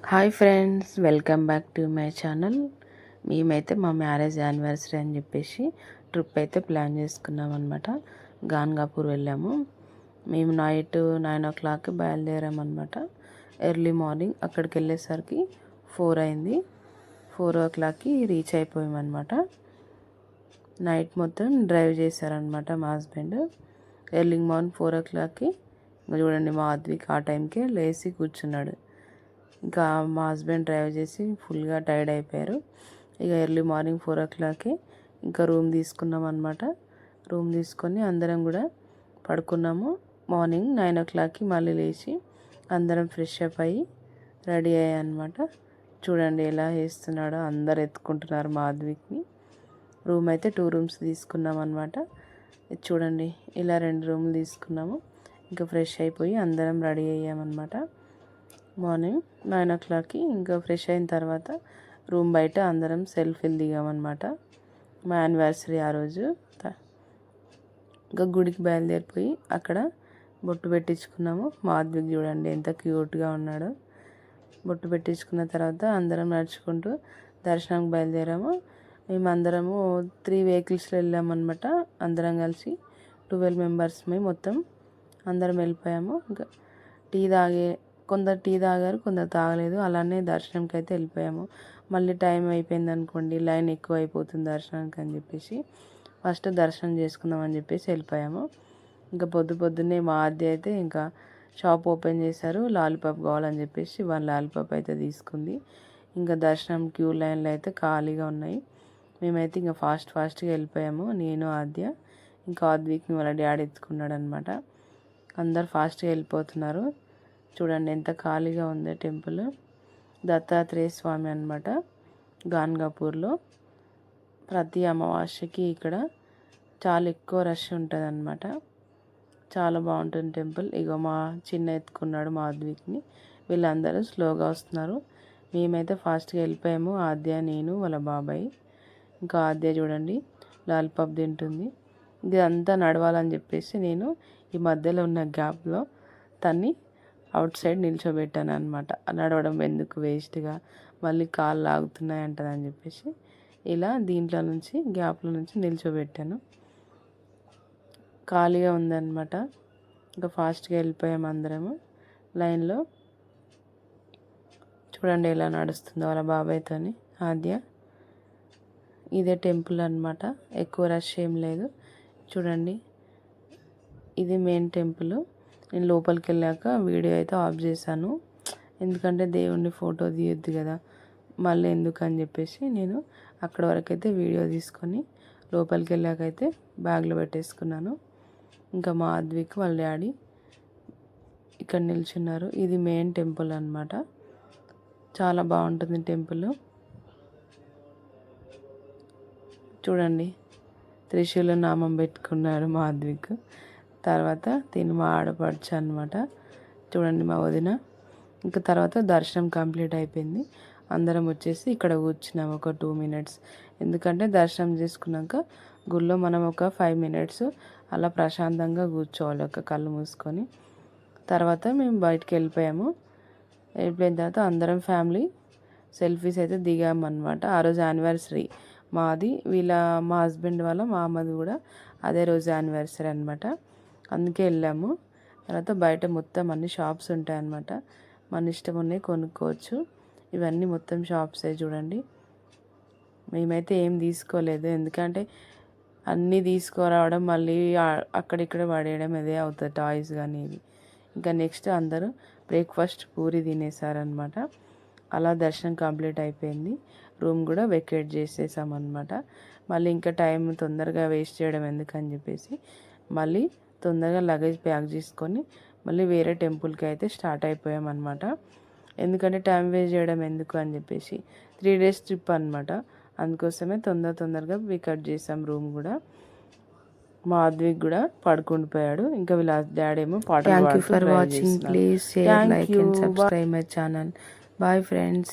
Hi friends, welcome back to my channel. మేమైతే మా marriage anniversary అని చెప్పేసి ట్రిప్ అయితే ప్లాన్ చేసుకున్నాం అనమాట. గాన్గాపూర్ వెళ్ళాము. మేము నైట్ 9 o'clock బయలుదేరామన్నమాట. ఎర్లీ మార్నింగ్ అక్కడికి వెళ్ళేసరికి 4 అయింది. 4 o'clockకి రీచ్ అయిపోయామన్నమాట. నైట్ మొత్తం డ్రైవ్ చేశారనమాట మా హస్బెండ్. ఎర్లీ మార్నింగ్ 4 o'clockకి చూడండి, మా అద్విక్ ఆ టైంకే లేచి కూర్చున్నాడు. ఇంకా మా హస్బెండ్ డ్రైవ్ చేసి ఫుల్గా టైర్డ్ అయిపోయారు. ఇక ఎర్లీ మార్నింగ్ 4 o'clockకి ఇంకా రూమ్ తీసుకున్నాం అనమాట. రూమ్ తీసుకొని అందరం కూడా పడుకున్నాము. మార్నింగ్ 9 o'clockకి మళ్ళీ లేచి అందరం ఫ్రెష్ అప్ అయ్యి రెడీ అయ్యాయన్నమాట. చూడండి ఎలా వేస్తున్నాడో, అందరు ఎత్తుకుంటున్నారు మా అద్విక్ని. రూమ్ అయితే 2 rooms తీసుకున్నాం అనమాట. చూడండి, ఇలా 2 rooms తీసుకున్నాము. ఇంకా ఫ్రెష్ అయిపోయి అందరం రెడీ అయ్యామన్నమాట. మార్నింగ్ 9 o'clockకి ఇంకా ఫ్రెష్ అయిన తర్వాత రూమ్ బయట అందరం సెల్ఫీలు దిగామన్నమాట. మా యానివర్సరీ ఆ రోజు. ఇంకా గుడికి బయలుదేరిపోయి అక్కడ బొట్టు పెట్టించుకున్నాము. మా అద్విక్ చూడండి ఎంత క్యూట్గా ఉన్నాడో. బొట్టు పెట్టించుకున్న తర్వాత అందరం నడుచుకుంటూ దర్శనానికి బయలుదేరాము. మేమందరము 3 vehiclesలో వెళ్ళామన్నమాట. అందరం కలిసి 12 members మొత్తం అందరం వెళ్ళిపోయాము. ఇంకా కొందరు టీ తాగారు, కొందరు తాగలేదు. అలానే దర్శనంకి అయితే వెళ్ళిపోయాము. మళ్ళీ టైం అయిపోయింది అనుకోండి, లైన్ ఎక్కువ అయిపోతుంది దర్శనానికి అని చెప్పేసి ఫస్ట్ దర్శనం చేసుకుందాం అని చెప్పేసి వెళ్ళిపోయాము. ఇంకా పొద్దున్నే మా ఆద్య అయితే ఇంకా షాప్ ఓపెన్ చేశారు. లాలీపాప్ కావాలని చెప్పేసి 1 లాలీపాప్ అయితే తీసుకుంది. ఇంకా దర్శనం క్యూ లైన్లు అయితే ఖాళీగా ఉన్నాయి. మేమైతే ఇంకా ఫాస్ట్గా వెళ్ళిపోయాము. నేను ఆద్య, ఇంకా ఆద్విక్ని వాళ్ళ డాడీ ఎత్తుకున్నాడు అనమాట. అందరు ఫాస్ట్గా వెళ్ళిపోతున్నారు. చూడండి ఎంత ఖాళీగా ఉంది టెంపుల్. దత్తాత్రేయ స్వామి అనమాట, గాన్గాపూర్లో. ప్రతి అమావాస్యకి ఇక్కడ చాలా ఎక్కువ రష్ ఉంటుంది అనమాట. చాలా బాగుంటుంది టెంపుల్. ఇగో మా చిన్న ఎత్తుకున్నాడు మా అద్విక్ని. వీళ్ళందరూ స్లోగా వస్తున్నారు. మేమైతే ఫాస్ట్గా వెళ్ళిపోయాము, ఆద్య, నేను, వాళ్ళ బాబాయ్. ఇంకా ఆద్య చూడండి లాలీపాప్ తింటుంది. ఇదంతా నడవాలని చెప్పేసి నేను ఈ మధ్యలో ఉన్న గ్యాప్లో తన్ని అవుట్ సైడ్ నిల్చోబెట్టాను అనమాట. నడవడం ఎందుకు వేస్ట్గా, మళ్ళీ కాళ్ళు లాగుతున్నాయి అంటదని చెప్పేసి ఇలా దీంట్లో నుంచి గ్యాప్లో నుంచి నిల్చోబెట్టాను. ఖాళీగా ఉందన్నమాట. ఇంకా ఫాస్ట్గా వెళ్ళిపోయాము అందరము లైన్లో. చూడండి ఎలా నడుస్తుందో వాళ్ళ బాబాయ్తోని ఆద్య. ఇదే టెంపుల్ అనమాట, ఎక్కువ రష్ ఏం లేదు. చూడండి, ఇది మెయిన్ టెంపుల్. నేను లోపలికి వెళ్ళాక వీడియో అయితే ఆఫ్ చేశాను, ఎందుకంటే దేవుణ్ణి ఫోటో తీయొద్దు కదా, మళ్ళీ ఎందుకు అని చెప్పేసి నేను అక్కడ వరకు అయితే వీడియో తీసుకొని లోపలికి వెళ్ళాకైతే బ్యాగ్లో పెట్టేసుకున్నాను. ఇంకా మా అద్విక్ వాళ్ళ డాడీ ఇక్కడ నిల్చున్నారు. ఇది మెయిన్ టెంపుల్ అనమాట. చాలా బాగుంటుంది టెంపుల్. చూడండి, త్రిశూల నామం పెట్టుకున్నారు మా అద్విక్. తర్వాత తిని మా ఆడపడుచు అనమాట. చూడండి మా వదిన. ఇంకా తర్వాత దర్శనం కంప్లీట్ అయిపోయింది. అందరం వచ్చేసి ఇక్కడ కూర్చున్నాము ఒక 2 minutes. ఎందుకంటే దర్శనం చేసుకున్నాక గుళ్ళో మనం ఒక 5 minutes అలా ప్రశాంతంగా కూర్చోవాలి, ఒక కళ్ళు మూసుకొని. తర్వాత మేము బయటికి వెళ్ళిపోయాము. వెళ్ళిపోయిన తర్వాత అందరం ఫ్యామిలీ సెల్ఫీస్ అయితే దిగామన్నమాట. ఆ రోజు యానివర్సరీ మాది, మా హస్బెండ్ వాళ్ళ మామది కూడా అదే రోజు యానివర్సరీ అనమాట. అందుకే వెళ్ళాము. తర్వాత బయట మొత్తం అన్ని షాప్స్ ఉంటాయన్నమాట. మన ఇష్టం ఉన్నాయి కొనుక్కోవచ్చు. ఇవన్నీ మొత్తం షాప్సే చూడండి. మేమైతే ఏం తీసుకోలేదు, ఎందుకంటే అన్నీ తీసుకురావడం మళ్ళీ అక్కడిక్కడ పడేయడం ఇదే అవుతుంది, టాయ్స్ కానీ ఇవి. ఇంకా నెక్స్ట్ అందరూ బ్రేక్ఫాస్ట్ పూరి తినేసారనమాట. అలా దర్శనం కంప్లీట్ అయిపోయింది. రూమ్ కూడా వెకేట్ చేసేసామన్నమాట. మళ్ళీ ఇంకా టైం తొందరగా వేస్ట్ చేయడం ఎందుకని చెప్పేసి మళ్ళీ తొందరగా లగేజ్ ప్యాక్ చేసుకొని మళ్ళీ వేరే టెంపుల్కి అయితే స్టార్ట్ అయిపోయామన్నమాట. ఎందుకంటే టైం వేస్ట్ చేయడం ఎందుకు అని చెప్పేసి 3 days ట్రిప్ అనమాట. అందుకోసమే తొందరగా వికెట్ చేసాం రూమ్ కూడా. మా అద్విక్ కూడా పడుకుండిపోయాడు. ఇంకా వీళ్ళ డాడీ ఏమో పాటలు పాడుతూ డ్రైవ్ చేస్తున్నారు. Please share, like and subscribe my channel. Bye friends.